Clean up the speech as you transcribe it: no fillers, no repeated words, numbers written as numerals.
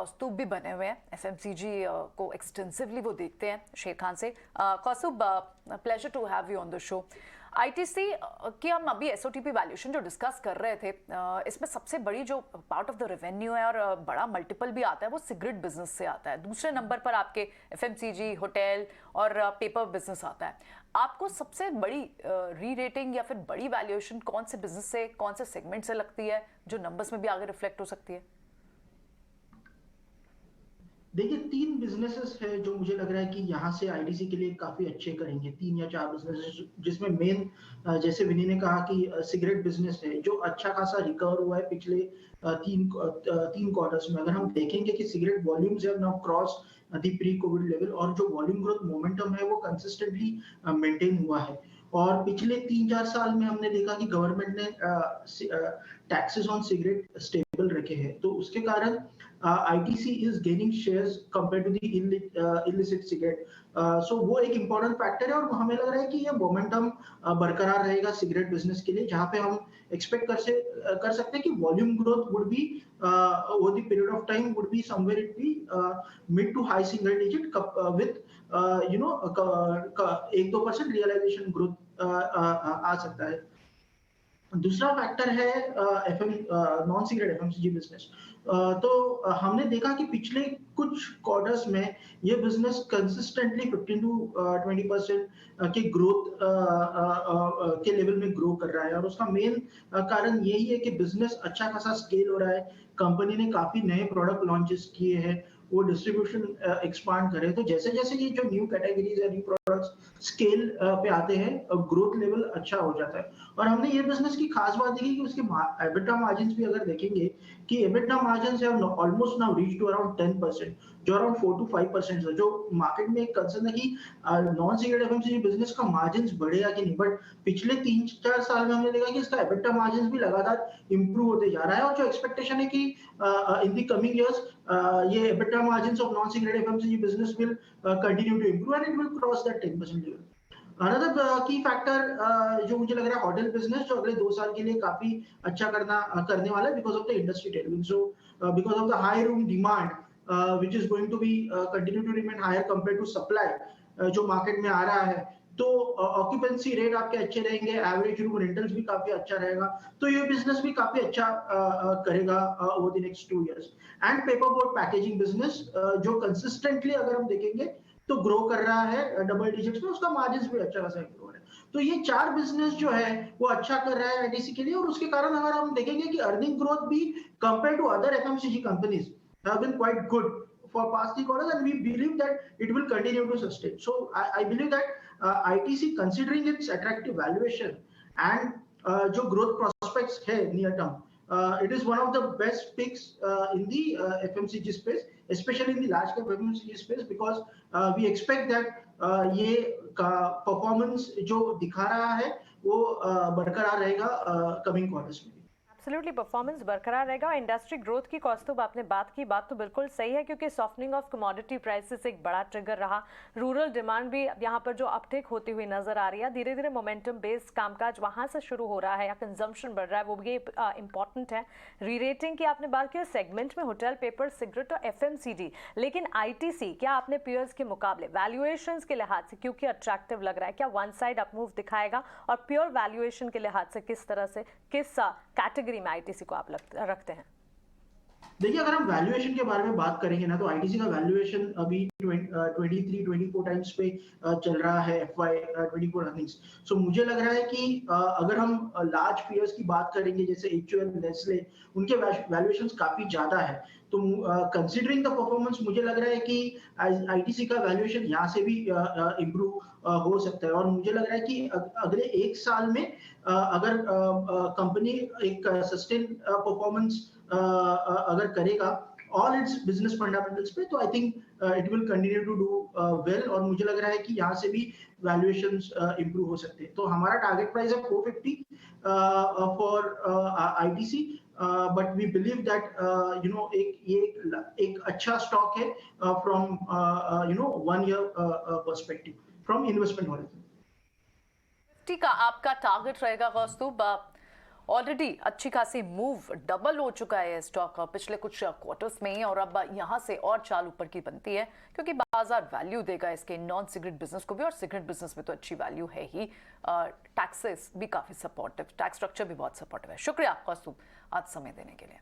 कौस्तुभ भी बने हुए हैं, एफएमसीजी को एक्सटेंसिवली वो देखते हैं शेर खान से। Kaustubh, pleasure to have you on the show. ITC की हम अभी एसओटीपी वैल्यूएशन जो डिस्कस कर रहे थे, इसमें सबसे बड़ी जो पार्ट ऑफ द रेवेन्यू है और बड़ा मल्टीपल भी आता है वो सिगरेट बिजनेस से आता है। दूसरे नंबर पर आपके एफएमसीजी, होटल और पेपर बिजनेस आता है। आपको सबसे बड़ी री रेटिंग या फिर बड़ी वैल्यूएशन कौन से बिजनेस से, कौन से सेगमेंट से लगती है जो नंबर्स में भी आगे रिफ्लेक्ट हो सकती है? देखिए, 3 बिजनेसेस है जो मुझे लग रहा है कि यहाँ से आईटीसी के लिए काफी अच्छे करेंगे। 3 या 4 बिजनेसेस, जिसमें मेन, जैसे विनी ने कहा कि सिगरेट बिजनेस है जो अच्छा खासा रिकवर हुआ है पिछले 3 क्वार्टर्स में। अगर हम देखेंगे कि cigarette volumes have now cross the pre Covid level, और जो वॉल्यूम ग्रोथ मोमेंटम है वो कंसिस्टेंटली मेंटेन हुआ है। और पिछले 3-4 साल में हमने देखा कि गवर्नमेंट ने टैक्सेस ऑन सिगरेट स्टेबल रखे हैं, तो उसके कारण ITC is gaining shares compared to the illicit cigarette. So वो एक important factor है, और हमें लग रहा है कि ये मोमेंटम बरकरार रहेगा सिगरेट बिजनेस के लिए, जहाँ पे हम एक्सपेक्ट कर सकते हैं कि volume growth would be over the period of time would be somewhere it be mid to high single digit with 1-2% realisation growth आ सकता है। दूसरा फैक्टर है नॉन सिगरेट एफएमसीजी बिजनेस। तो हमने देखा कि पिछले कुछ क्वार्टर्स में ये बिजनेस कंसिस्टेंटली 15 टू 20% के ग्रोथ के लेवल में ग्रो कर रहा है, और उसका मेन कारण यही है कि बिजनेस अच्छा खासा स्केल हो रहा है। कंपनी ने काफी नए प्रोडक्ट लॉन्चेस किए हैं, वो डिस्ट्रीब्यूशन एक्सपांड करे। तो जैसे जैसे ये जो न्यू कैटेगरीज है, न्यू प्रोडक्ट्स स्केल पे आते हैं, ग्रोथ लेवल अच्छा हो जाता है। और हमने ये बिजनेस की खास बात देखी कि उसके एबिटा मार्जिन्स भी अगर देखेंगे कि EBITDA margins have almost now reach to around 10%, जो अराउंड 4 to 5% है। जो मार्केट में एक कंसर्न है कि नॉन सिगरेट एफएमसीजी बिजनेस का मार्जिन्स बढ़ेगा कि नहीं, बट पिछले 3-4 साल में हमने देखा कि इसका एबिटा मार्जिन्स भी लगातार इंप्रूव होते जा रहा है, और जो एक्सपेक्टेशन है कि इन द कमिंग इयर्स ये EBITDA margins of non cigarette FMCG business will continue to improve and it will cross that 10% level. Another key factor जो मुझे लग रहा है होटल बिजनेस, जो अगले 2 साल के लिए काफी अच्छा करने वाला है because of the industry Tailwind. So because of the high room demand which is going to be continue to remain higher compared to supply, जो मार्केट में आ रहा है, तो ऑक्यूपेंसी रेट आपके अच्छे रहेंगे, एवरेज रूम रेंटल्स भी काफी अच्छा रहेगा। तो ये बिजनेस भी काफी अच्छा करेगा over the next 2 years. And paper board packaging business, जो कंसिस्टेंटली अगर हम देखेंगे तो ग्रो कर रहा है डबल डिजिट्स में, उसका मार्जिन्स भी अच्छा खासा ग्रो है। तो ये 4 बिजनेस जो है वो अच्छा कर रहा है आईटीसी के लिए, और उसके कारण अगर हम देखेंगे कि अर्निंग ग्रोथ भी compare to other FMCG companies have been quite good for past 3 quarters, and we believe that it will continue to sustain. So I believe that ITC, considering its attractive valuation and जो growth prospects है near term, it is one of the best picks in the FMCG space, especially in the large cap FMCG space, because we expect that ये का performance जो दिखा रहा है वो बरकरार रहेगा coming quarters में। एब्सोल्युटली परफॉर्मेंस बरकरार रहेगा। इंडस्ट्री ग्रोथ की कौस्तुभ आपने बात की, बात तो बिल्कुल सही है, क्योंकि सॉफ्टनिंग ऑफ कमोडिटी प्राइसेस एक बड़ा ट्रिगर रहा। रूरल डिमांड भी यहाँ पर जो अपटेक होती हुई नजर आ रही है, धीरे धीरे मोमेंटम बेस्ड कामकाज वहाँ से शुरू हो रहा है या कंजम्पशन बढ़ रहा है, वो भी इंपॉर्टेंट है। री रेटिंग की आपने बात की सेगमेंट में होटल, पेपर, सिगरेट और एफएमसीजी, लेकिन आईटीसी क्या आपने पीयर्स के मुकाबले वैल्यूएशन के लिहाज से क्योंकि अट्रैक्टिव लग रहा है, क्या वन साइड अपमूव दिखाएगा? और प्योर वैल्यूएशन के लिहाज से किस तरह से, किस कैटेगरी में आईटीसी को आप रखते हैं? देखिए, अगर हम वैल्यूएशन के बारे में बात करेंगे ना, तो आईटीसी का वैल्यूएशन अभी 23-24 टाइम्स पे चल रहा है FY24 अर्निंग्स। सो मुझे लग रहा है कि अगर हम लार्ज पीयर्स की बात करेंगे जैसे HUL, नेस्ले, उनके वैल्यूएशंस काफी ज्यादा है। तो कंसीडरिंग द परफॉर्मेंस, मुझे लग रहा है कि आईटीसी का वैल्यूएशन यहाँ से भी इम्प्रूव हो सकता है। और मुझे लग रहा है कि अगले 1 साल में अगर कंपनी एक सस्टेन परफॉर्मेंस अगर करेगा ऑल इट्स बिजनेस फंडामेंटल्स पे, तो I think it will continue to do well. और मुझे लग रहा है कि यहाँ से भी वैल्यूएशंस इंप्रूव हो सकते हैं। तो हमारा टारगेट प्राइस है 450 for ITC, but we believe that एक अच्छा स्टॉक है from 1 year perspective from investment horizon. 50 का आपका टारगेट रहेगा कौस्तुभ। ऑलरेडी अच्छी खासी मूव डबल हो चुका है स्टॉक पिछले कुछ क्वार्टर्स में ही, और अब यहां से और चाल ऊपर की बनती है क्योंकि बाजार वैल्यू देगा इसके नॉन सिगरेट बिजनेस को भी, और सिगरेट बिजनेस में तो अच्छी वैल्यू है ही। टैक्सेस भी काफी सपोर्टिव, टैक्स स्ट्रक्चर भी बहुत सपोर्टिव है। शुक्रिया कौस्तुभ आज समय देने के लिए।